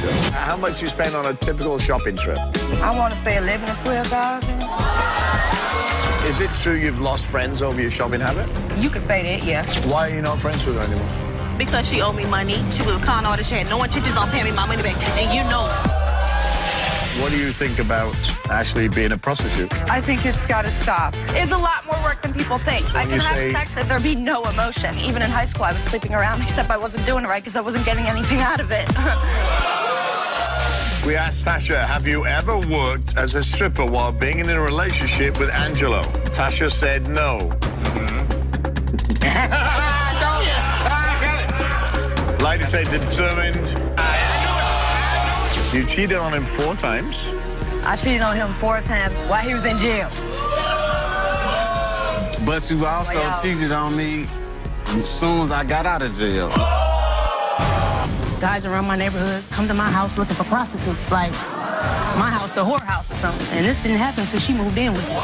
Show. How much you spend on a typical shopping trip? I want to say 11 to 12,000. Is it true you've lost friends over your shopping habit? You could say that, yeah. Why are you not friends with her anymore? Because she owed me money. She was a con artist. She had no intentions on paying me my money back, and you know it. What do you think about Ashley being a prostitute? I think it's got to stop. It's a lot more work than people think. So I can have sex and there be no emotion. Even in high school, I was sleeping around, except I wasn't doing it right because I wasn't getting anything out of it. We asked Tasha, have you ever worked as a stripper while being in a relationship with Angelo? Tasha said no. Lie detector determined. You cheated on him 4 times. I cheated on him 4 times while he was in jail. But you also cheated on me as soon as I got out of jail. Guys around my neighborhood come to my house looking for prostitutes, like my house, the whorehouse or something. And this didn't happen until she moved in with me.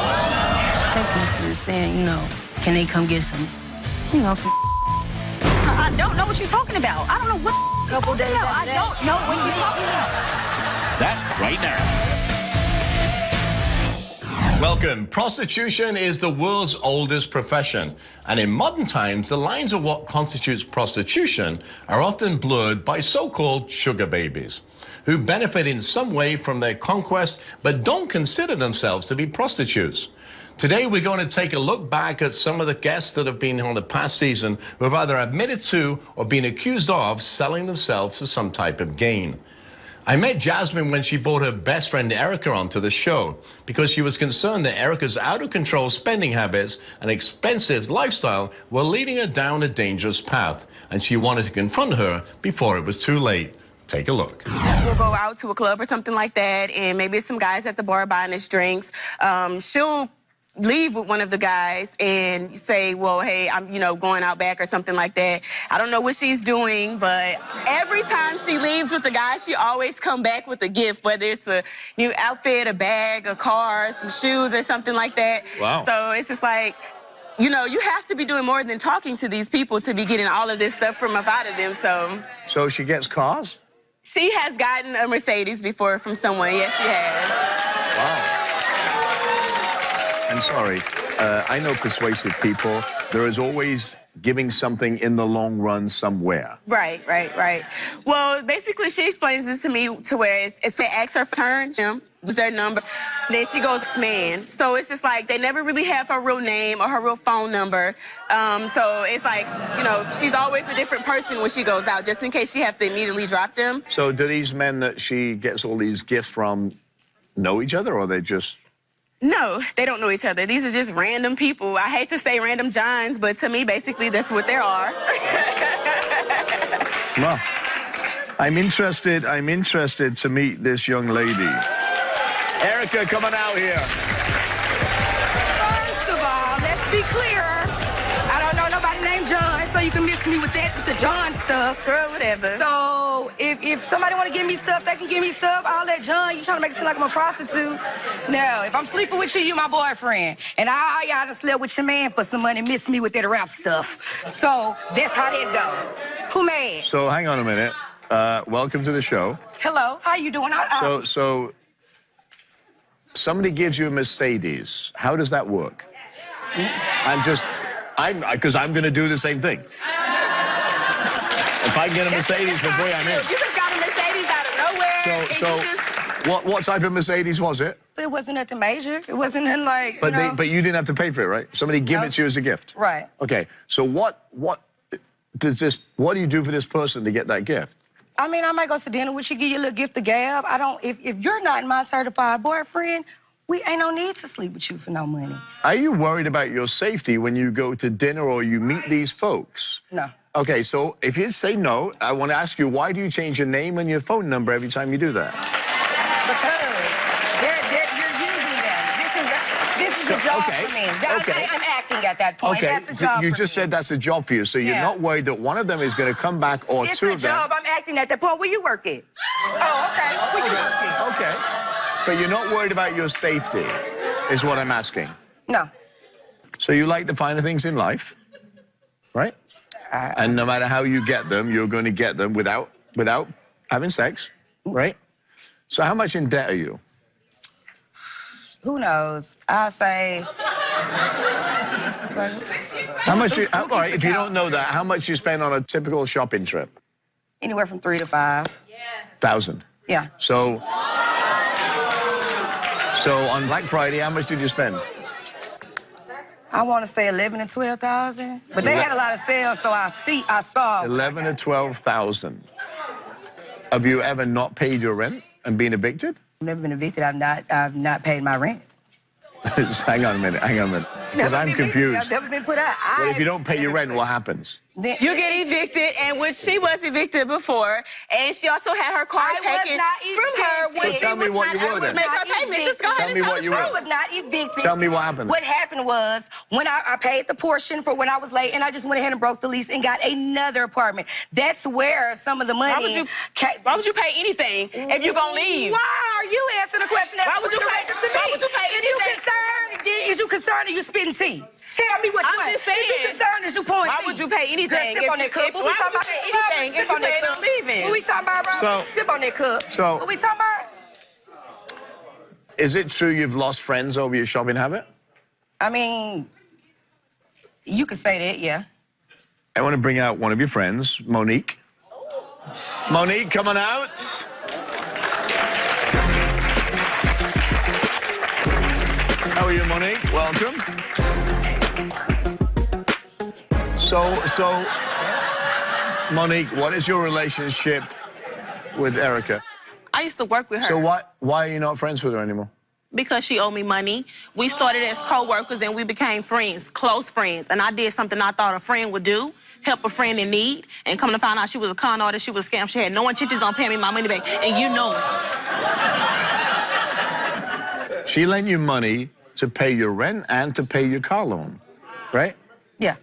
Text messages saying, you know, can they come get some, you know, some. I don't know what you're talking about. I don't know what she's talking about. I don't know what she's talking about. That's right now. Welcome. Prostitution is the world's oldest profession. And in modern times, the lines of what constitutes prostitution are often blurred by so-called sugar babies, who benefit in some way from their conquest, but don't consider themselves to be prostitutes. Today, we're going to take a look back at some of the guests that have been on the past season who have either admitted to or been accused of selling themselves for some type of gain. I met Jasmine when she brought her best friend Erica onto the show because she was concerned that Erica's out-of-control spending habits and expensive lifestyle were leading her down a dangerous path, and she wanted to confront her before it was too late. Take a look. We'll go out to a club or something like that, and maybe some guys at the bar buying us drinks. She'll leave with one of the guys and say, well, hey, I'm, going out back or something like that. I don't know what she's doing, but every time she leaves with the guy, she always come back with a gift, whether it's a new outfit, a bag, a car, some shoes or something like that. Wow. So it's just like, you have to be doing more than talking to these people to be getting all of this stuff from up out of them, so. So she gets cars? She has gotten a Mercedes before from someone. Yes, she has. Wow. I'm sorry, I know persuasive people. There is always giving something in the long run somewhere. Right. Well, basically, she explains this to me to where it's to ask her for turn, was their number. Then she goes, man. So it's just like they never really have her real name or her real phone number. So it's like, she's always a different person when she goes out, just in case she has to immediately drop them. So do these men that she gets all these gifts from know each other, or they just... No, they don't know each other. These are just random people. I hate to say random Johns, but to me, basically, that's what they are. Well, I'm interested to meet this young lady. Erica, come on out here. First of all, let's be clear. I don't know nobody named John, so you can miss me with that, with the John stuff. Girl, whatever. So if somebody want to give me stuff, they can give me stuff. All that John, you trying to make it seem like I'm a prostitute. No, if I'm sleeping with you, you my boyfriend. And all y'all done slept with your man for some money, miss me with that rap stuff. So that's how that go. Who mad? So hang on a minute. Welcome to the show. Hello, how you doing? So somebody gives you a Mercedes. How does that work? Because I'm going to do the same thing. If I can get a Mercedes for free, I'm in. You just got a Mercedes out of nowhere. What type of Mercedes was it? It wasn't nothing major. It wasn't nothing like, But you didn't have to pay for it, right? Somebody give it to you as a gift. Right. Okay. So what do you do for this person to get that gift? I mean, I might go to dinner with you, give you a little gift of gab. If you're not my certified boyfriend, we ain't no need to sleep with you for no money. Are you worried about your safety when you go to dinner or you meet these folks? No. Okay, so if you say no, I want to ask you, why do you change your name and your phone number every time you do that? Because you're using them. This is a job for me. I'm acting at that point. Okay, that's a job you just said that's a job for you, so you're not worried that one of them is going to come back or it's two of them. It's a job. I'm acting at that point. Where you work at? Oh, okay. Where you work at? Okay. But you're not worried about your safety, is what I'm asking. No. So you like the finer things in life, right? And no matter how you get them, you're going to get them without having sex. right? So how much in debt are you? Who knows? I'll say... How much you... All right, if you don't know that, how much you spend on a typical shopping trip? Anywhere from 3 to 5. $1,000. Yeah. So on Black Friday, how much did you spend? I want to say 11 to 12,000, but they had a lot of sales, so I saw 11 to 12,000. Have you ever not paid your rent and been evicted? I've never been evicted. I've not paid my rent. Just hang on a minute. Because I'm confused. I've never been put out. Well, if you don't pay your rent, what happens? You get evicted, and when she was evicted before, and she also had her car taken from her when So tell me what you were then. make her payments. Just go ahead and tell the truth. I was not evicted. Tell me what happened. What happened was when I paid the portion for when I was late, and I just went ahead and broke the lease and got another apartment. That's where some of the money. Why would you pay anything if you're gonna leave? Why are you answering the question? Why would you pay to me? Why would you pay anything? Is you concerned or you spitting tea? Tell me what you want. I'm just saying. Is you concerned or you pouring tea? Why would you pay anything? Girl, sip on that cup. Why would you pay anything if you plan on leaving? What we talking about, bro? Sip on that cup. So- What we talking about? Is it true you've lost friends over your shopping habit? I mean, you could say that, yeah. I want to bring out one of your friends, Monique. Monique, come on out. How are you, Monique? Welcome. So, Monique, what is your relationship with Erica? I used to work with her. So why are you not friends with her anymore? Because she owed me money. We started as co-workers and we became friends, close friends. And I did something I thought a friend would do, help a friend in need. And come to find out she was a con artist, she was a scam. She had no intentions on paying me my money back. And you know it. She lent you money to pay your rent and to pay your car loan, right? Yeah.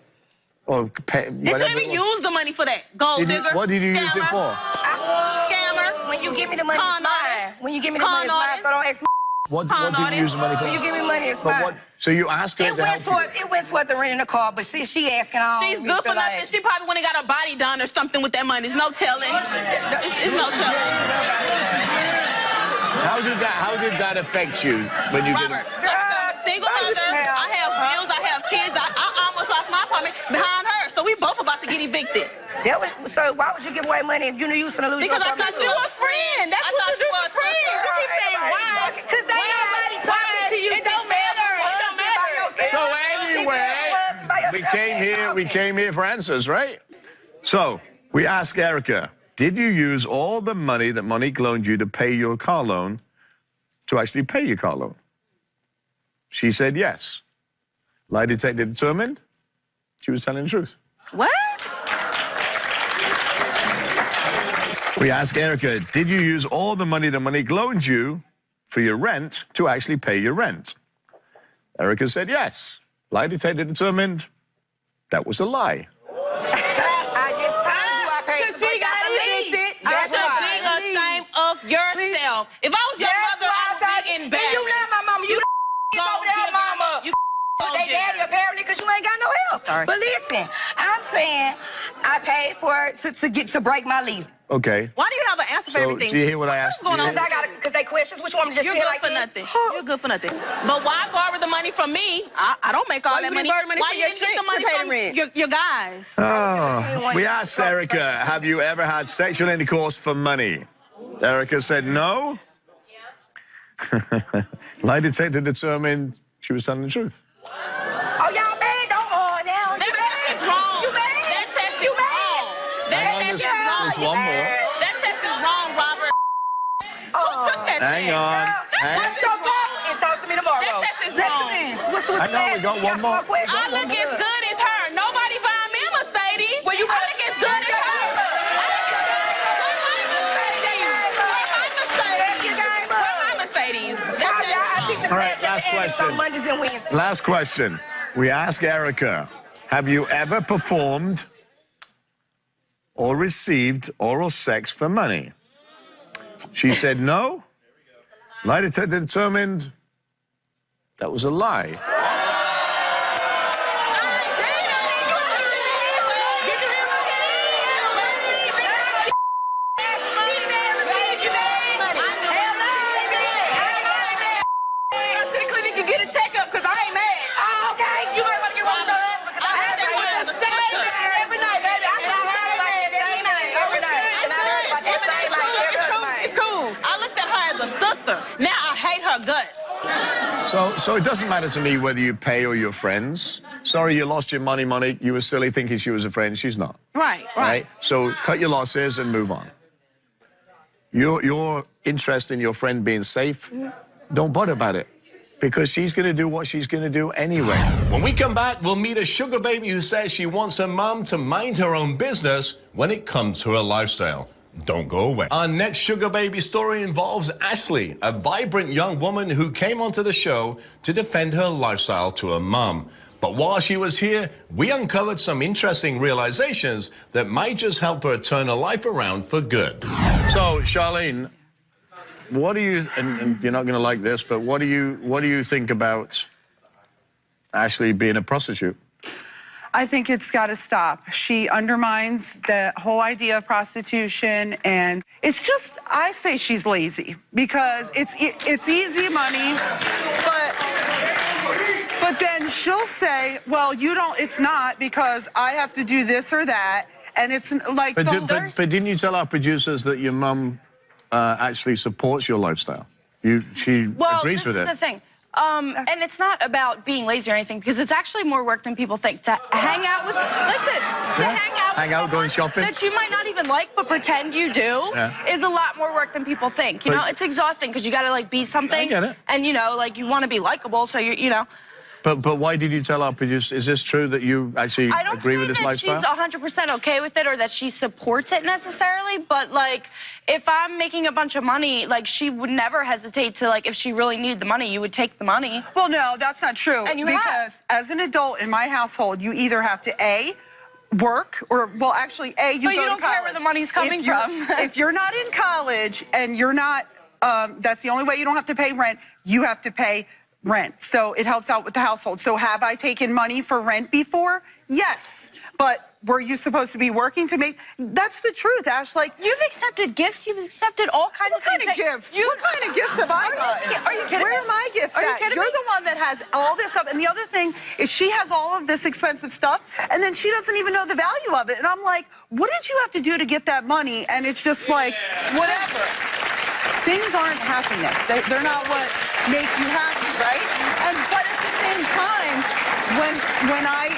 Or pay, Did you even use the money for that? Gold digger? What did you use it for? Scammer. When you give me the money, Con it's mine. artist. When you give me the money, it's mine, so don't ask me. What did you use the money for? When you give me money, it's mine. So you asked her to help you? It went toward the renting a car, but she asking all. She's good for nothing. She probably went and got her body done or something with that money. There's no telling. It's no telling. How did that affect you when you Robert, I'm a single mother. I have bills. I have kids. I almost lost my apartment behind her. So we both about to get evicted. So why would you give away money if you knew you was going to lose your apartment? Because I thought you was friend. That's what you was friend. You keep saying why? Because ain't nobody talking to you. It don't matter. It don't matter. So anyway, we came here for answers, right? So we asked Erica, did you use all the money that Monique loaned you to pay your car loan to actually pay your car loan? She said yes. Lie detector determined she was telling the truth. What? We asked Erica, did you use all the money that Monique loaned you for your rent to actually pay your rent? Erica said yes. Lie detector determined that was a lie. I just told you I paid Because she got evicted. You should be ashamed of yourself. If I was your mother, I would be embarrassed. You not my mama. You over there, mama. You they daddy apparently because you ain't got no help. Sorry. But listen, I'm saying I paid for it to break my lease. Okay. Why do you have an answer for everything? Do you hear what I asked? What's going on? Because they questions which one just You're feel good like for this. nothing. You're good for nothing. But why borrow the money from me? I don't make all that money. Why for you your didn't get chick the money to pay from the rent? your guys? Oh, we asked Erica, have you ever had sexual intercourse for money? Erica said no. Lie detector determined she was telling the truth. Oh, y'all mad? Don't now. That test is wrong. You mad? That test is wrong. That test is wrong. There's one more. That test is wrong, Robert. Who took that Hang on. What's your fault? And talk to me tomorrow. That test is Let's wrong. do this. What's I know, we got one more. I look as good as her. Nobody buying me a Mercedes. Well, you I look as good as her. All right, last question. Last question. We ask Erica, have you ever performed or received oral sex for money? She said no. Lie detector determined that was a lie. I looked at her as a sister. Now I hate her guts. So it doesn't matter to me whether you pay or you're friends. Sorry, you lost your money, Monique. You were silly thinking she was a friend. She's not. Right. So cut your losses and move on. Your interest in your friend being safe, don't bother about it. Because she's going to do what she's going to do anyway. When we come back, we'll meet a sugar baby who says she wants her mum to mind her own business when it comes to her lifestyle. Don't go away. Our next sugar baby story involves Ashley, a vibrant young woman who came onto the show to defend her lifestyle to her mum. But while she was here, we uncovered some interesting realizations that might just help her turn her life around for good. So, Charlene, what do you, and you're not going to like this, but what do you think about Ashley being a prostitute? I think it's got to stop. She undermines the whole idea of prostitution, and it's just, I say she's lazy because it's easy money, but then she'll say, well, it's not because I have to do this or that, and it's like... But didn't you tell our producers that your mum actually supports your lifestyle? She agrees with it. Well, this is the thing. And it's not about being lazy or anything, because it's actually more work than people think. To hang out with, hang out, going shopping that you might not even like, but pretend you do, is a lot more work than people think. You know, it's exhausting because you got to like be something. I get it. And you know, like you want to be likable, so you know. But why did you tell our producer? Is this true that you actually agree with this lifestyle? I don't think that she's 100% okay with it or that she supports it necessarily, but like if I'm making a bunch of money, like she would never hesitate to, like, if she really needed the money, you would take the money. Well, no, that's not true. And you because as an adult in my household, you either have to work, or, well, actually, you go to college. But you don't care where the money's coming from. If you're not in college and you're not, that's the only way you don't have to pay rent, you have to pay rent. So it helps out with the household. So have I taken money for rent before? Yes. But were you supposed to be working to make... That's the truth, Ash. Like, you've accepted gifts. You've accepted all kinds of things. What kind of gifts? What kind of gifts have I gotten? Are you kidding me? Where are my gifts at? Are you kidding You're me? the one that has all this stuff. And the other thing is she has all of this expensive stuff, and then she doesn't even know the value of it. And I'm like, what did you have to do to get that money? And it's just like, whatever. Things aren't happiness. They're not what make you happy, right? But at the same time, when I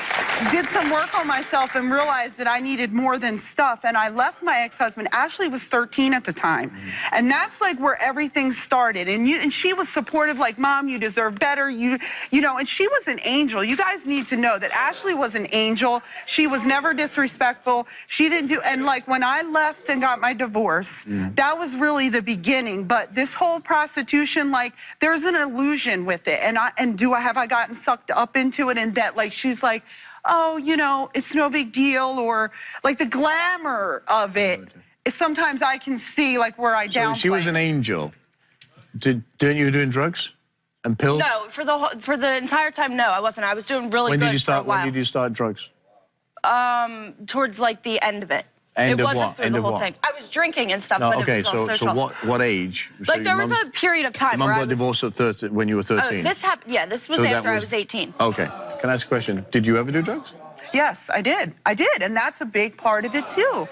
did some work on myself and realized that I needed more than stuff, and I left my ex-husband. Ashley was 13 at the time, and that's like where everything started. And she was supportive, like, Mom, you deserve better. You know, and she was an angel. You guys need to know that Ashley was an angel. She was never disrespectful. She didn't do, and like when I left and got my divorce, that was really the beginning. But this whole prostitution, like, there's an illusion with it. And have I gotten sucked up into it? And that, like, she's like, oh, you know, it's no big deal, or like the glamour of it. Sometimes I can see like where I downplay. So she was an angel. Didn't you doing drugs and pills? No, for the entire time, no, I wasn't. I was doing really good for a while. When did you start drugs? Towards like the end of it. It wasn't through the whole thing. I was drinking and stuff, No, but okay, it was all social. So what age? Like there was a period of time Your where mum got divorced at 13, when you were 13? This happened, yeah, this was after I was 18. Okay. Can I ask a question? Did you ever do drugs? Yes, I did. I did, and that's a big part of it too.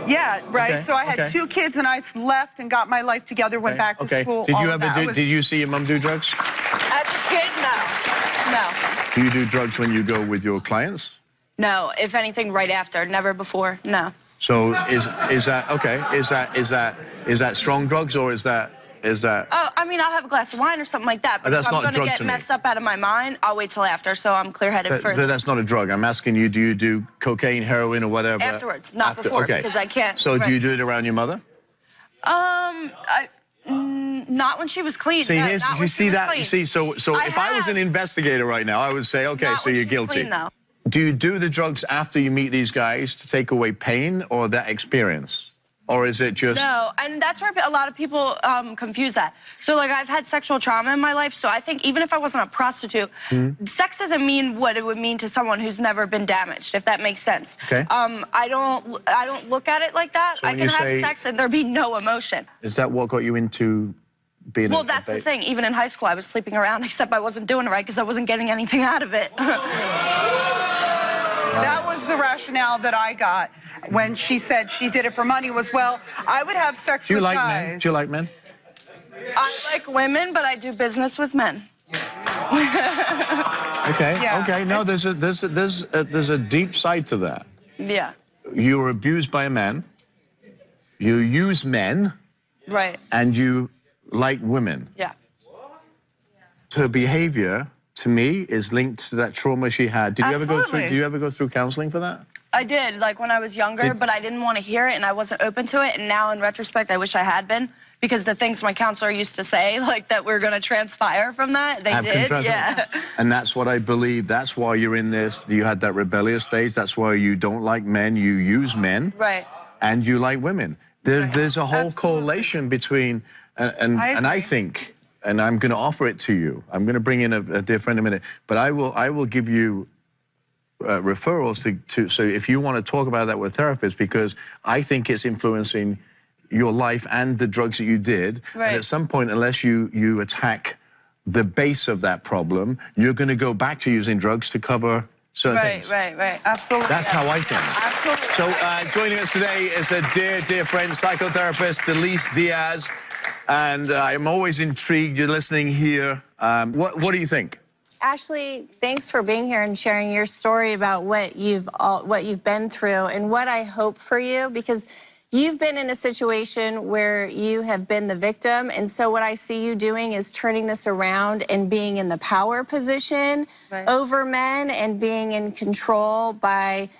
Yeah, right. Okay, So I had 2 kids, and I left and got my life together, went back to school. Did you see your mum do drugs? As a kid, no. Do you do drugs when you go with your clients? No, if anything, right after, never before, no. So is that okay? Is that strong drugs, or is that? Oh, I mean, I'll have a glass of wine or something like that. But that's if I'm not going a drug to to get me. messed up out of my mind, I'll wait till after, so I'm clear-headed first. But that's not a drug. I'm asking you, do you do cocaine, heroin, or whatever? Afterwards, not before, okay. because I can't. So do you do it around your mother? Not when she was clean. See, no, you see that? You see, so if I was an investigator right now, I would say, okay, not so when you're she's guilty. Clean, though. Do you do the drugs after you meet these guys to take away pain or that experience? Or is it just... No, and that's where a lot of people confuse that. So, like, I've had sexual trauma in my life, so I think even if I wasn't a prostitute, sex doesn't mean what it would mean to someone who's never been damaged, if that makes sense. Okay. I don't look at it like that. So I can have sex and there be no emotion. Is that what got you into being Well, that's the thing. Even in high school, I was sleeping around, except I wasn't doing it right because I wasn't getting anything out of it. That was the rationale that I got when she said she did it for money was, well, I would have sex with guys. Men? Do you like men? I like women, but I do business with men. Okay, Yeah. okay. No, there's a deep side to that. Yeah. You were abused by a man. You use men. Right. And you like women. Yeah. Her behavior, to me, is linked to that trauma she had. Did you ever go through? Did you ever go through counseling for that? I did, like when I was younger, but I didn't want to hear it, and I wasn't open to it. And now, in retrospect, I wish I had been, because the things my counselor used to say, like that we're going to transpire from that, they did. Yeah. And that's what I believe. That's why you're in this. You had that rebellious stage. That's why you don't like men. You use men. Right. And you like women. There's a whole correlation between, and I think, and I'm going to offer it to you. I'm going to bring in a dear friend in a minute, but I will give you referrals to so if you want to talk about that with therapists, because I think it's influencing your life and the drugs that you did. Right. And at some point, unless you attack the base of that problem, you're going to go back to using drugs to cover certain things. Right. Absolutely. That's how I think. Absolutely. So joining us today is a dear friend, psychotherapist, Delise Diaz. And I'm always intrigued. You're listening here. What do you think? Ashley, thanks for being here and sharing your story about what you've been through and what I hope for you, because you've been in a situation where you have been the victim, and so what I see you doing is turning this around and being in the power position over men and being in control by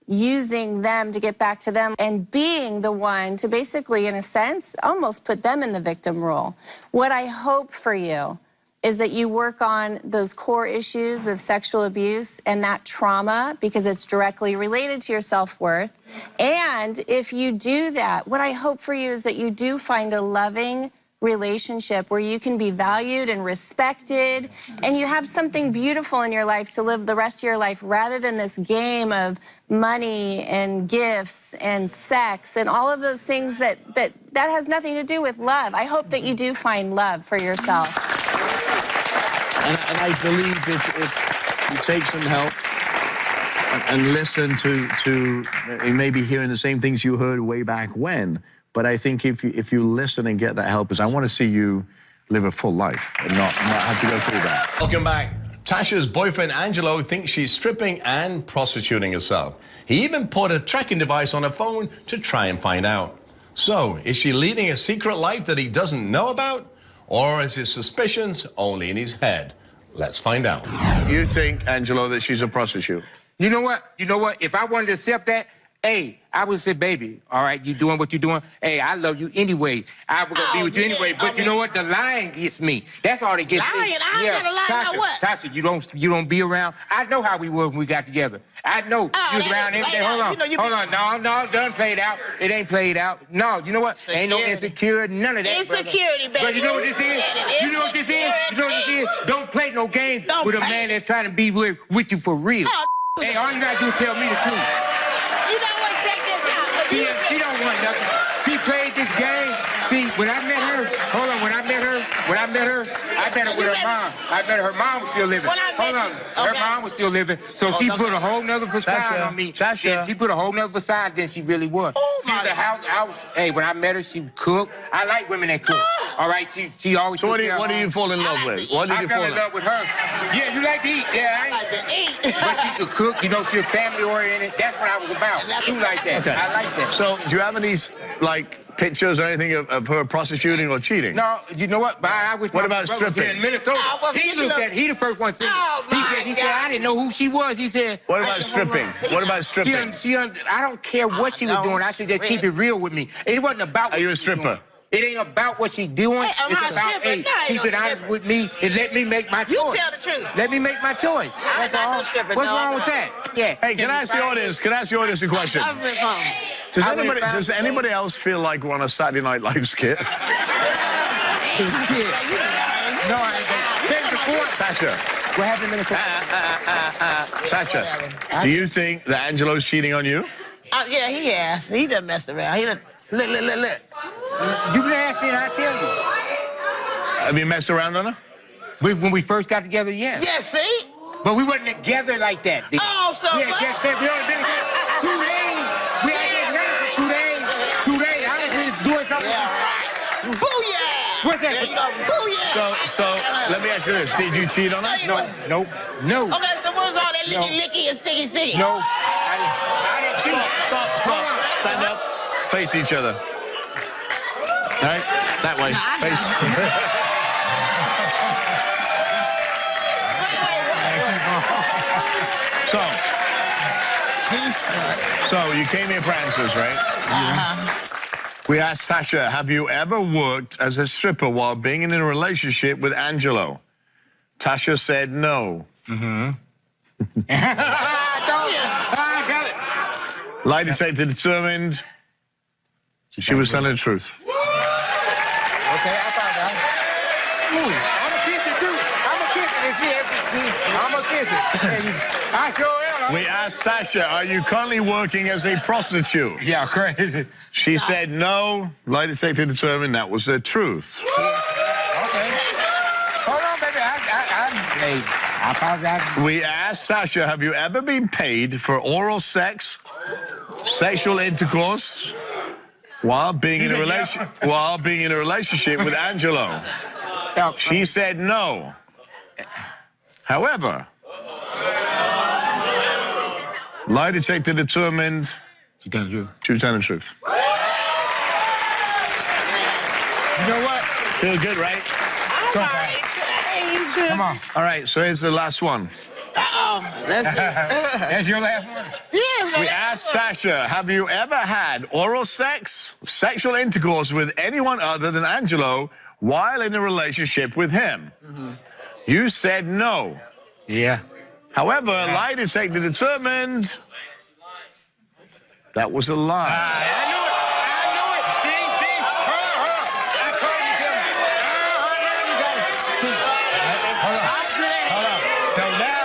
using them to get back to them and being the one to basically, in a sense, almost put them in the victim role. What I hope for you is that you work on those core issues of sexual abuse and that trauma, because it's directly related to your self-worth. And if you do that, what I hope for you is that you do find a loving relationship where you can be valued and respected, and you have something beautiful in your life to live the rest of your life, rather than this game of money and gifts and sex and all of those things that has nothing to do with love. I hope that you do find love for yourself. And I believe if you take some help and listen to maybe hearing the same things you heard way back when, but I think if you listen and get that help, because I want to see you live a full life and not have to go through that. Welcome back. Tasha's boyfriend, Angelo, thinks she's stripping and prostituting herself. He even put a tracking device on her phone to try and find out. So, is she leading a secret life that he doesn't know about? Or is his suspicions only in his head? Let's find out. You think, Angelo, that she's a prostitute? You know what? If I wanted to accept that, hey, I would say, baby, all right, you doing what you're doing. Hey, I love you anyway. I was gonna be with you anyway. But you know what? The lying gets me. That's all that gets me. Lying? I ain't gotta lie about what? Tasha, you don't be around. I know how we were when we got together. I know you was around every day. Hold on. No, done played out. It ain't played out. No, you know what? Ain't no insecurity, none of that. Insecurity, baby. But you know what this is? You know what this is? You know what this is? Don't play no game with a man that's trying to be with you for real. Hey, all you gotta do is tell me the truth. You know what? Check this out. She don't want nothing. She played this game. See, when I met her, when I met her, I met her with her mom. I met her mom was still living. Her mom was still living. So she put a whole nother facade on me. Tasha. She put a whole nother facade than she really was. She was the house. Hey, when I met her, she would cook. I like women that cook. All right, she always. So what did you fall in love with? What did you fall in love with her? Yeah, you like to eat. Yeah, I like to eat. But she could cook. You know, she was family oriented. That's what I was about. You like that? Okay. I like that. So do you have any pictures or anything of her prostituting or cheating? No, you know what? I wish. What about stripping? In Minnesota, he the first one said. He said I didn't know who she was. He said. What about stripping? What about stripping? I don't care what she was doing. I said just keep it real with me. It wasn't about. Are you a stripper? It ain't about what she's doing. It's about, hey, keep it honest with me and let me make my choice. You tell the truth. Let me make my choice. I'm not no stripper. What's wrong with that? Yeah. Hey, can I ask the audience a question? Does anybody else feel like we're on a Saturday Night Live skit? No, I ain't. Tasha. What happened in Minnesota? Tasha, do you think that Angelo's cheating on you? Yeah, he has. He done messed around. He done... Look. You can ask me and I'll tell you. Have you messed around on her? When we first got together, yes. Yeah, see? But we wasn't together like that. Oh, so yeah, what? just we only been together 2 days. We ain't been together for 2 days. 2 days. I was just doing something. Yeah, right. Booyah! What's that? There you go. Booyah! So let me ask you this. Did you cheat on her? No. Okay, so what was all that licky and sticky? No. I didn't cheat. Stop. Stand up. Face each other. All right? That way. So you came here for answers, right? We asked Tasha, have you ever worked as a stripper while being in a relationship with Angelo? Tasha said no. Lie detector determined she was telling the truth. Okay, I found out. I'm a kiss it, too. I'm a kiss it. I'm a kiss it. I sure am. We asked Tasha, are you currently working as a prostitute? Yeah, crazy. She said no. Lie detector determined that was the truth. Okay. Hold on, baby. I apologize. We asked Tasha, have you ever been paid for oral sex, sexual intercourse, while being in a relationship with Angelo? She said no. However, lie detector determined she was telling the truth. You know what? Feel good, right? Come on. All right, so here's the last one. That's your last one? Yes. We asked Tasha, have you ever had oral sex, sexual intercourse with anyone other than Angelo while in a relationship with him? You said no. Yeah. However, lie detector determined that was a lie. I knew it. See? I told you to. Hold on. So now...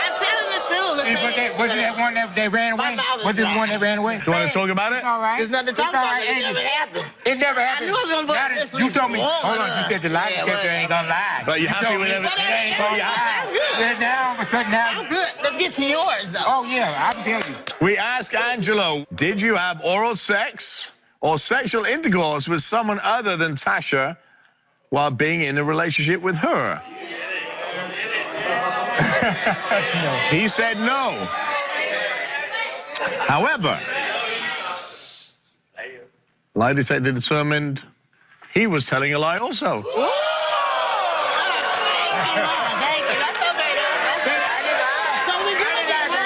I'm telling the truth. Was that one that they ran away? Was this one that ran away? Do you want to talk about it? It's all right. There's nothing to talk about. It never happened. It never happened. I knew I was going to vote this You told me. Hold on. You said the lie detector ain't going to lie. But you happy with everything? It ain't going to lie. I'm good. Yeah, now, all of a sudden, now... I'm good. Let's get to yours, though. Oh, yeah. I can tell you. We asked Angelo, did you have oral sex or sexual intercourse with someone other than Tasha while being in a relationship with her? No. He said no. However, lie detector determined he was telling a lie also. Thank you. That's okay, though. So we good together.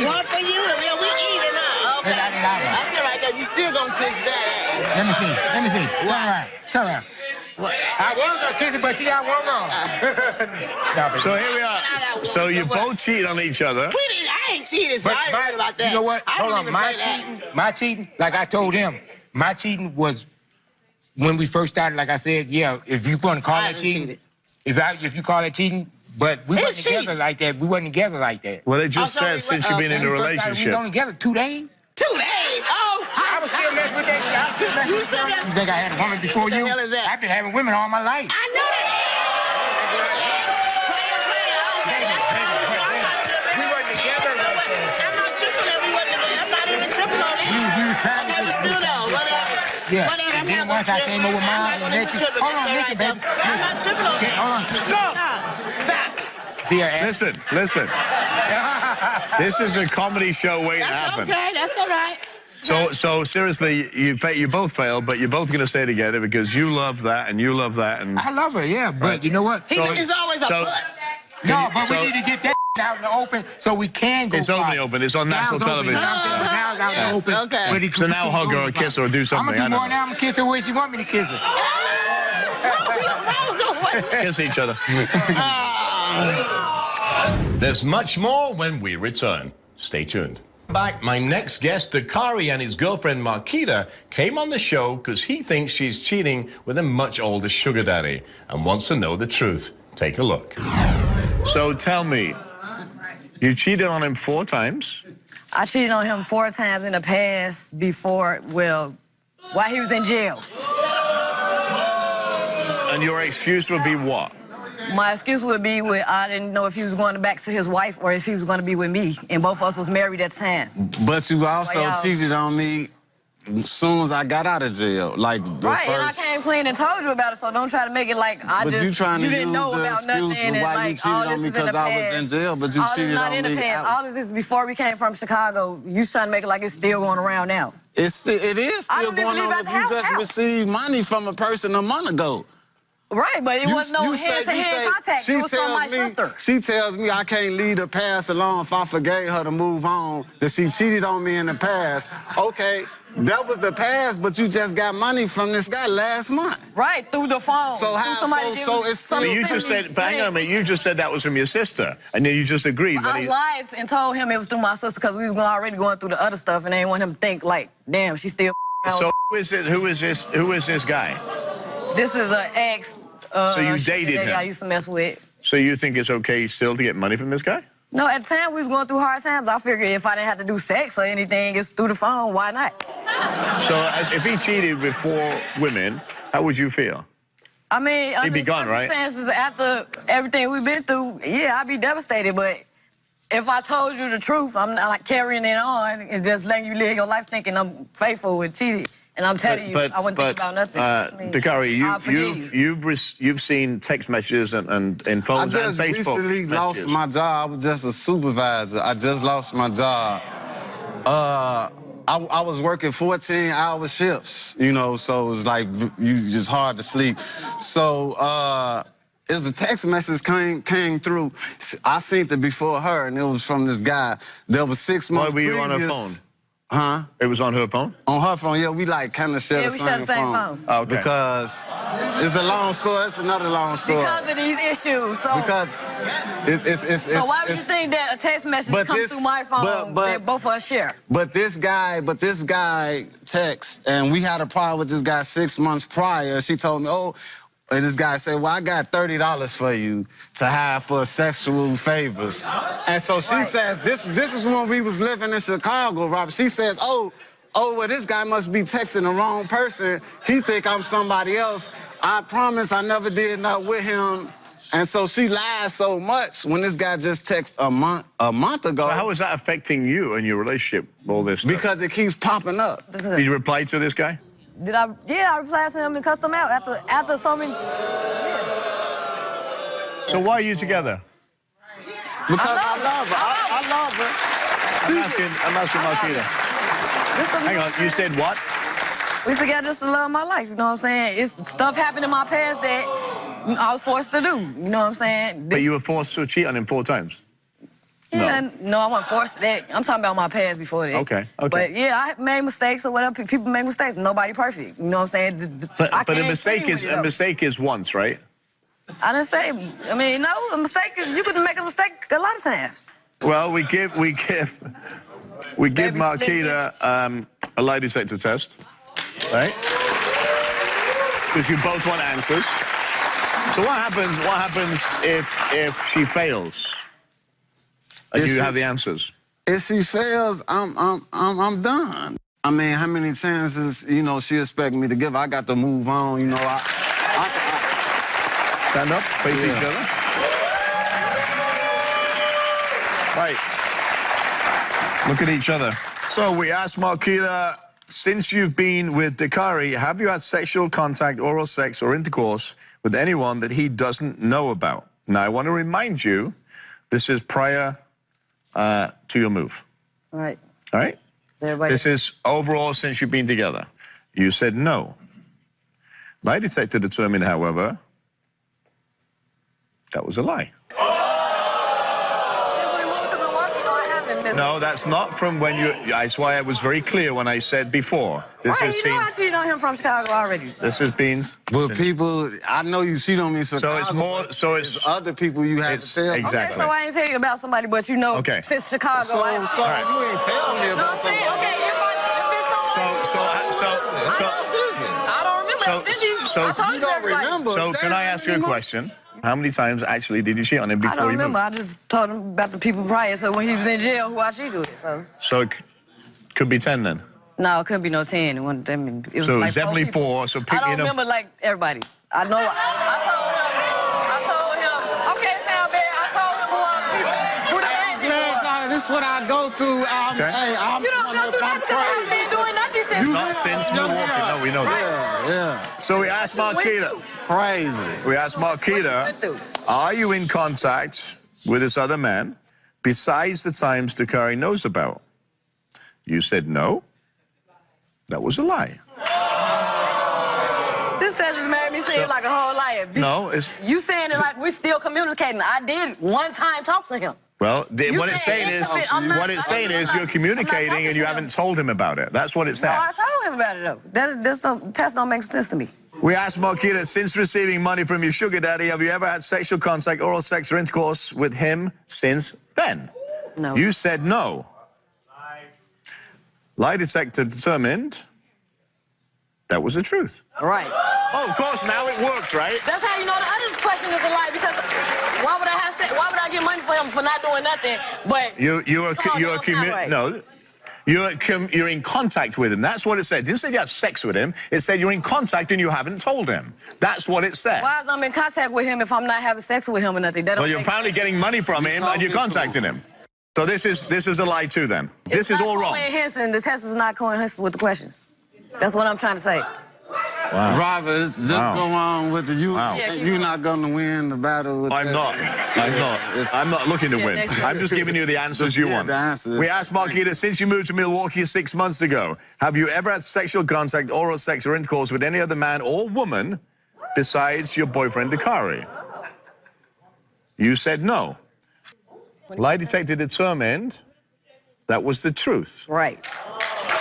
One for you, and then we even up. Okay. That's all right, though. You still gonna kiss that. Let me see. Turn around. What? I was gonna kiss it, but she got one wrong. So here we are. So you both cheat on each other. I ain't cheated, so I ain't worried about that. You know what? I Hold on. My cheating, like I told him, my cheating was when we first started, like I said, yeah, if you want to call it cheating, if you call it cheating, but we wasn't together like that. We wasn't together like that. Well, it just says since you've been in a relationship. We only together 2 days. 2 days? Oh, I was still messing with that. You still messing? You think I had a woman before you? What the hell is that? I've been having women all my life. I know that. We weren't together like that. I'm not tripping that we wasn't together. I'm not even tripping on that. We were trying Okay, but still though, whatever. Yeah. Whatever, And then I'm not once I gonna came trip. over with I'm mine, not gonna trip. hold on, listen, baby. I'm not tripping on that. Hold on. Stop. See her ass. Listen. This is a comedy show waiting to happen. Okay, that's all right. So seriously, you both failed, but you're both going to stay together because you love that and you love that. And I love her, yeah, but you know what? It's always a but. No, but we need to get that out in the open so we can go. It's on the open. It's on national television. Now it's out in the open. Okay. So now hug her or kiss her or do something. I'm going to do more now. I'm going to kiss her where she want me to kiss her. Kiss each other. There's much more when we return. Stay tuned. Back, my next guest, Dakari, and his girlfriend Marquita came on the show because he thinks she's cheating with a much older sugar daddy and wants to know the truth. Take a look. So tell me, you cheated on him 4 times? I cheated on him 4 times in the past before, while he was in jail. And your excuse would be what? My excuse would be I didn't know if he was going back to his wife or if he was going to be with me, and both of us was married at the time. But you also cheated on me as soon as I got out of jail. Like the right, first... and I came clean and told you about it, so don't try to make it like you didn't know about nothing, and like all this is in the past. I was in jail, but you cheated on me. All this not in the past. All this is before we came from Chicago. You trying to make it like it's still going around now. It is still going on if you just received money from a person a month ago. Right, but it was no hand-to-hand contact. It was from my sister. She tells me I can't leave the past alone if I forgave her to move on, that she cheated on me in the past. Okay, that was the past, but you just got money from this guy last month. Right, through the phone. So you just said, hang on a minute, you just said that was from your sister, and then you just agreed. I lied and told him it was through my sister because we was already going through the other stuff, and I didn't want him to think like, damn, she still. So who is this guy? This is an ex. So you dated him? I used to mess with. So you think it's okay still to get money from this guy? No, at the time we was going through hard times. I figured if I didn't have to do sex or anything, it's through the phone. Why not? So if he cheated with 4 women, how would you feel? I mean, he'd be gone, right? After everything we've been through, yeah, I'd be devastated. But if I told you the truth, I'm not like carrying it on and just letting you live your life thinking I'm faithful and cheated. And I'm telling you, I wouldn't think about nothing. Dakari, you've seen text messages and phones and Facebook. I just recently lost my job. I was just a supervisor. I just lost my job. I was working 14-hour shifts, you know, so it was like just hard to sleep. So as a text message came through, I seen it before her, and it was from this guy. There was 6 months previous. Why were you on her phone? Huh? It was on her phone? On her phone, yeah. We like kind of share the same phone. Oh, okay. Because it's a long story. It's another long story. Because of these issues. So because so why would you think that a text message comes through my phone that both of us share? But this guy texts, and we had a problem with this guy 6 months prior. She told me, and this guy said, well, I got $30 for you to have for sexual favors. And so she says, this is when we was living in Chicago, Robert. She says, well, this guy must be texting the wrong person. He think I'm somebody else. I promise I never did nothing with him. And so she lied so much when this guy just texted a month ago. So how is that affecting you and your relationship, all this stuff? Because it keeps popping up. Did you reply to this guy? Yeah, I replied to him and cussed him out after so many. So why are you together? Because I love her. I love her. I'm asking Marquita. Hang on, you said what? We together just to love my life, you know what I'm saying? It's stuff happened in my past that I was forced to do, you know what I'm saying? But you were forced to cheat on him 4 times? Yeah, no, I wasn't forced to that. I'm talking about my past before that. Okay. But yeah, I made mistakes or whatever. People make mistakes. Nobody perfect. You know what I'm saying? But a mistake is once, right? I didn't say. I mean, no, a mistake is you could make a mistake a lot of times. Well, we give Marquita a lie detector test, right? Because you both want answers. So what happens if she fails? And you have the answers. If she fails, I'm done. I mean, how many chances, you know, she expect me to give? I got to move on, you know. Stand up, face each other. Right. Look at each other. So we asked Marquita, since you've been with Dakari, have you had sexual contact, oral sex, or intercourse with anyone that he doesn't know about? Now, I want to remind you, this is prior to your move. All right. All right? This is overall since you've been together. You said no. Lie detector determined, however, that was a lie. Since we moved to Milwaukee, no, I haven't. No, that's not from when you... That's why I was very clear when I said before. This right, you know I cheated on him from Chicago already. This has been... But people, I know you cheat on me in Chicago. So it's more... So it's other people you have to tell. Exactly. Okay, so I ain't tell you about somebody, but you know, since Chicago... So you ain't tell me about somebody. Okay, if it's somebody... I don't remember. I told you everybody. So can I ask you a question? How many times actually did you cheat on him before you moved? I don't remember. I just told him about the people prior, so when he was in jail, who I cheated with, So it could be 10 then? No, it couldn't be no 10. It was so like it's definitely 4. So I don't remember like everybody. I know. I told him That's what I go through. Hey, I'm You don't go through that because I haven't been doing nothing since. Not since Milwaukee. No, we know that. Yeah. So we asked Marquita. Crazy. We asked Marquita, are you in contact with this other man besides the times Dakari knows about? You said no. That was a lie. This just made me seem like a whole liar. No, it's... You saying it like we're still communicating. I did one time talk to him. Well, what it's saying is you're communicating and you haven't told him about it. That's what it says. No, I told him about it, though. This test don't make sense to me. We asked Marquita, since receiving money from your sugar daddy, have you ever had sexual contact, oral sex, or intercourse with him since then? No. You said no. Lie detector determined that was the truth. Right. Oh, of course, now it works, right? That's how you know the other question is a lie, because why would I get money for him for not doing nothing? But you're in contact with him. That's what it said. It didn't say you have sex with him. It said you're in contact and you haven't told him. That's what it said. Why is I'm in contact with him if I'm not having sex with him or nothing? Well, you're apparently getting money from him and you're contacting him. So this is a lie too, then. This is all wrong. The test is not coincident with the questions. That's what I'm trying to say. Wow. Robert, just go on with the you're not going to win the battle with I'm not looking to win. I'm just giving you the answers you want. The answers. We asked Marquita, since you moved to Milwaukee 6 months ago, have you ever had sexual contact, oral sex, or intercourse with any other man or woman besides your boyfriend, Dakari? You said no. Lie detector determined that was the truth. Right.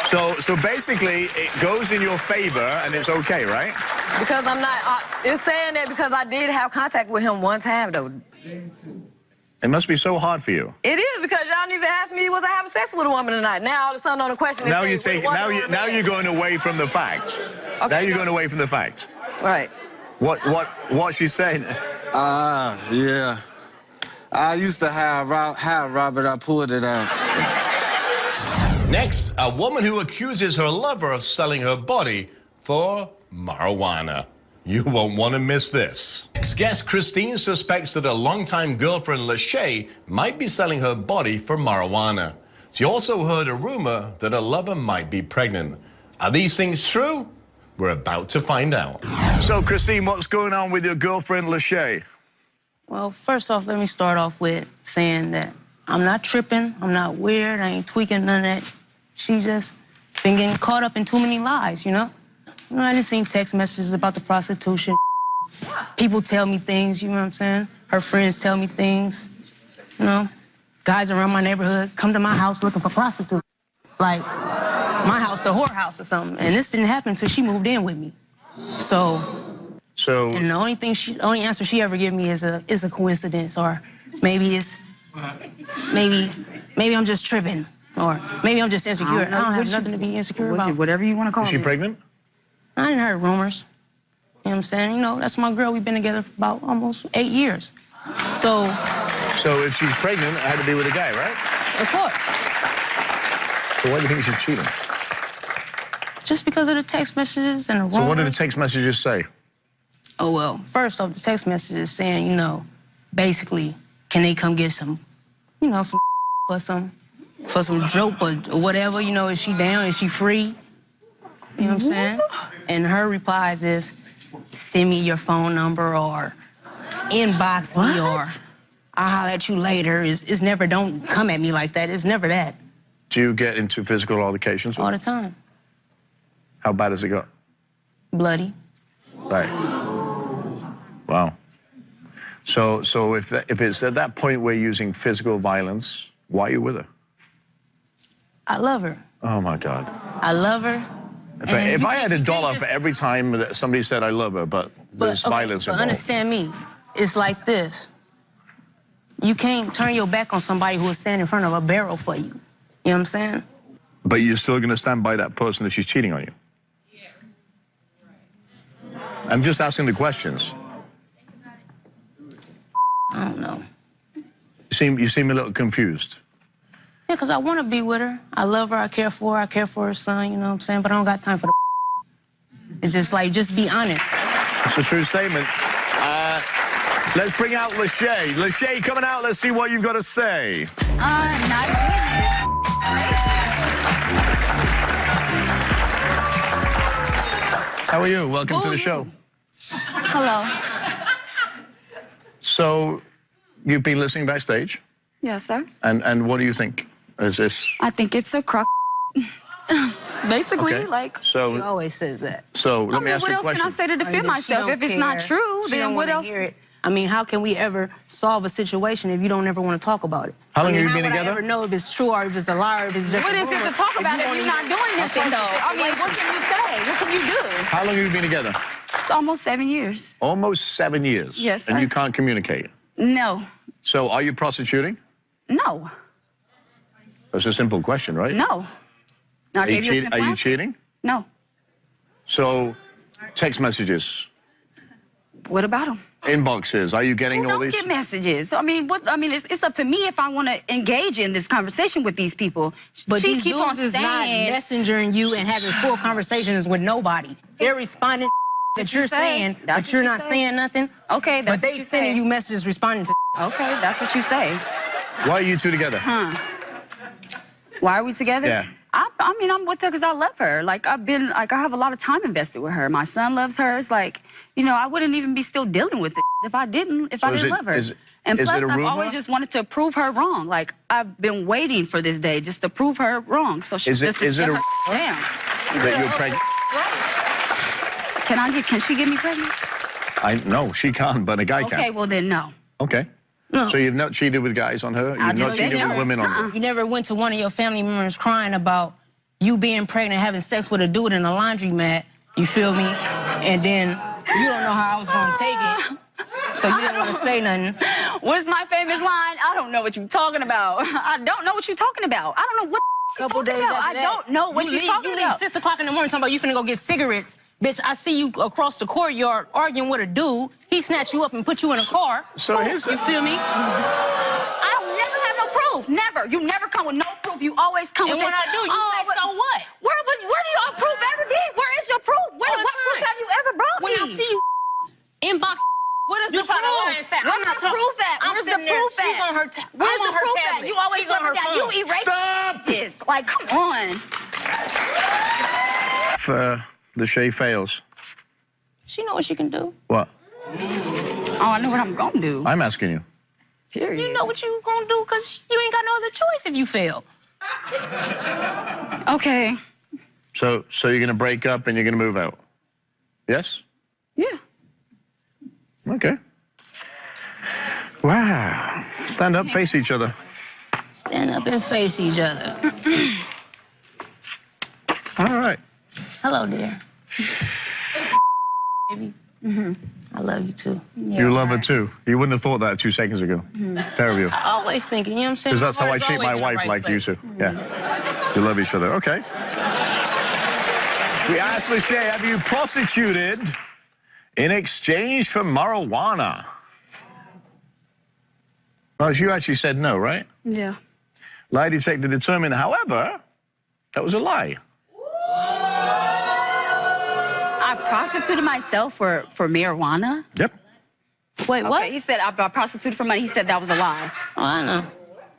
So basically, it goes in your favor, and it's okay, right? Because I'm not... it's saying that because I did have contact with him one time, though. It must be so hard for you. It is, because y'all didn't even ask me was I having sex with a woman or not. Now all of a sudden on the question... Now you're going away from the fact. Okay, now you're going away from the fact. Right. What's she saying? Yeah. I used to have Robert, I pulled it out. Next, a woman who accuses her lover of selling her body for marijuana. You won't want to miss this. Next guest Christine suspects that her longtime girlfriend Lachey might be selling her body for marijuana. She also heard a rumor that her lover might be pregnant. Are these things true? We're about to find out. So, Christine, what's going on with your girlfriend Lachey? Well, first off, let me start off with saying that I'm not tripping, I'm not weird, I ain't tweaking none of that. She just been getting caught up in too many lies, you know? I done seen text messages about the prostitution. People tell me things, you know what I'm saying? Her friends tell me things, you know? Guys around my neighborhood come to my house looking for prostitutes. Like, my house, the whorehouse or something. And this didn't happen until she moved in with me. So and the only answer she ever give me is a coincidence, or maybe it's maybe I'm just tripping, or maybe I'm just insecure. I don't have nothing to be insecure about. Whatever you want to call it. Is she pregnant? I didn't heard rumors. You know what I'm saying? You know, that's my girl. We've been together for about almost 8 years. So if she's pregnant, it had to be with a guy, right? Of course. So why do you think she's cheating? Just because of the text messages and the rumors. So what did the text messages say? Oh, well, first off, the text messages saying, you know, basically, can they come get some, you know, some for some dope or whatever, you know, is she down, is she free? You know what I'm saying? And her replies is, send me your phone number or inbox me or I'll holler at you later. It's never, don't come at me like that. It's never that. Do you get into physical altercations? All the time. How bad has it got? Bloody. Right. Wow. So if it's at that point we're using physical violence, why are you with her? I love her. Oh, my God. I love her. If I had $1 for every time that somebody said I love her, but there's violence involved. But understand me, it's like this. You can't turn your back on somebody who will stand in front of a barrel for you. You know what I'm saying? But you're still going to stand by that person if she's cheating on you? I'm just asking the questions. I don't know. You seem a little confused. Yeah, because I want to be with her. I love her, I care for her son, you know what I'm saying? But I don't got time for the It's just like, just be honest. It's a true statement. Let's bring out Lachey. Lachey, coming out, let's see what you've got to say. Not How are you? Welcome to the show. Hello. So, you've been listening backstage, Yes, sir. and what do you think? Is this... I think it's a crock. Basically, Okay. like. So, She always says that. so let me ask What you a else can question. I say to defend myself? If it's not true, then what else? I mean, how can we ever solve a situation if you don't ever want to talk about it? How long have you how been would together? I ever know if it's true or if it's a lie or if it's just What a is it rumor to talk about if won't you're not even- doing nothing, though? I mean, what can you say? What can you do? How long have you been together? Almost 7 years. Almost 7 years. Yes, And sir. you can't communicate. No. So, are you prostituting? No. That's a simple question, right? No. I Are you, gave you a simple are you answer. cheating? No. So, text messages, What about them? inboxes, are you getting all Don't these? get messages. I mean, what? I mean, it's up to me if I want to engage in this conversation with these people. But She these keep dudes on is not saying- messengering you and having full conversations with nobody. They're responding that you're saying, That's but you're what you not say. saying nothing. Okay, that's But they what you sending say. you messages responding to. Okay, that's what you say. Why are you two together? Why are we together? Yeah. I mean, I'm with her because I love her. Like, I have a lot of time invested with her. My son loves her. It's like, you know, I wouldn't even be still dealing with it if I didn't love her. And is plus, it a I've rumor? always just wanted to prove her wrong. Like, I've been waiting for this day just to prove her wrong. So she's just to is it shut a her down. that you're pregnant? Can she get me pregnant? No, she can't, but a guy Okay, can. well then no. Okay. No. So you've not cheated with guys on her? You've not cheated with women on her? You never went to one of your family members crying about you being pregnant, having sex with a dude in a laundromat. You feel me? And then you don't know how I was gonna take it, so you didn't want to say nothing. What's my famous line? I don't know what you're talking about. I don't know what you're talking about. I don't know what she's Couple talking days about. after I that, don't know what she's talking You leave about. 6 o'clock in the morning talking about you finna go get cigarettes. Bitch, I see you across the courtyard arguing with a dude. He snatched you up and put you in a car. So here's You feel me? I don't never have no proof. Never. You never come with no proof. You always come And with when this, I do, you say, so what? Where do your proof ever be? Where is your proof? All the What proof time. have you ever brought When me? I see you inbox, what is You the proof? try to lie and say, I'm Where's not the proof at? I'm Where's the sitting there, proof she's at? on her Where's I'm the on her proof at? tablet. You always she's on her that. phone. You erase this. Like, come on. If the Shay fails, She know what she can do. what? Oh, I know what I'm gonna do. I'm asking you. Period. You know what you gonna do because you ain't got no other choice if you fail. Okay. So you're going to break up and you're going to move out? Yes? Yeah. Okay. Wow. Stand up, face each other. Stand up and face each other. All right. Hello, dear. Baby. I love you too. You love her too. You wouldn't have thought that 2 seconds ago. Pair of you. I always thinking, you know what I'm saying? Because that's how I Heart is treat my always in the wife, right like you place. two. Yeah. You love each other. Okay. We asked Lachey, have you prostituted in exchange for marijuana? Well, you actually said no, right? Yeah. Lie detector determined, however, that was a lie. I prostituted myself for marijuana. Yep. Wait, what? Okay, he said I prostituted for money. He said that was a lie. Oh, I know.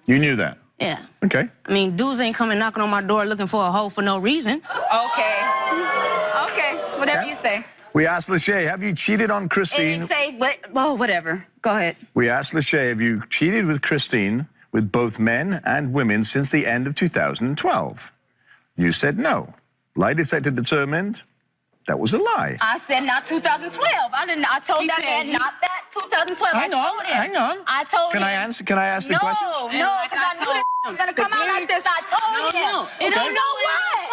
You knew that? Yeah. Okay. I mean, dudes ain't coming knocking on my door looking for a hoe for no reason. Okay. Okay. Whatever you say. We asked Lachey, have you cheated on It Christine? didn't say, but oh, whatever. Go ahead. We asked Lachey, have you cheated with Christine with both men and women since the end of 2012? You said no. Lie detector determined that was a lie. I said not 2012. I didn't. I told that man not that 2012. Hang on, hang on. I told him. Can I answer? Can I ask the no, questions? No, because I knew that was gonna come out like this. I told him. No. It don't know what. No,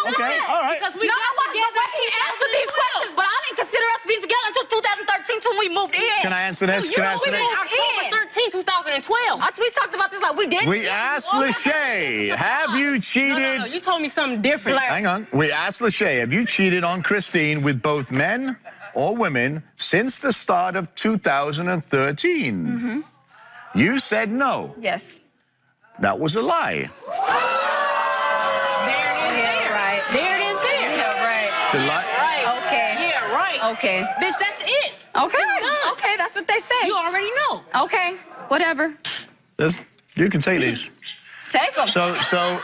Okay, all right. Because we no, got what? together. But he answered these questions, but I didn't consider us being together until 2013 when we moved in. Can I answer this? You Can I know, answer we this? did October 13, 2012. We talked about this like we didn't. We asked Lachey, have you cheated? No, you told me something different. Hang on. We asked Lachey, have you cheated on Christine with both men or women since the start of 2013? You said no. Yes. That was a lie. Right. There it is there. Yeah, right. The lie. Right. Okay. Yeah, right. Okay. Bitch, that's it. Okay. It's done. Okay, that's what they say. You already know. Okay. Whatever. You can take these. Take them. So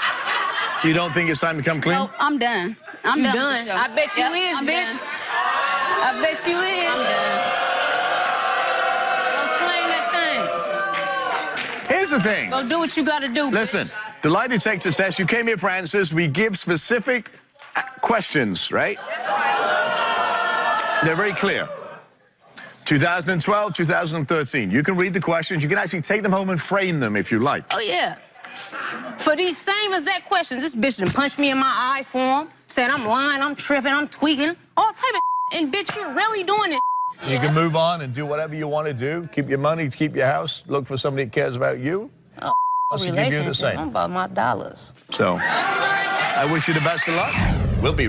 you don't think it's time to come clean? No, I'm done. I'm You done. done? with the show. I bet you Yep, is, I'm bitch. done. I bet you is. I'm done. Go slang that thing. Here's the thing. Go do what you gotta do. Listen, the lie detector test, you came here for answers. We give specific questions, right? They're very clear. 2012, 2013. You can read the questions. You can actually take them home and frame them if you like. Oh, yeah. For these same exact questions, this bitch done punched me in my eye for him, said I'm lying, I'm tripping, I'm tweaking, all type of and bitch, you're really doing it. You can move on and do whatever you want to do. Keep your money, keep your house, look for somebody that cares about you. Oh, I'll give you the same. I'm about my dollars. So, I wish you the best of luck. We'll be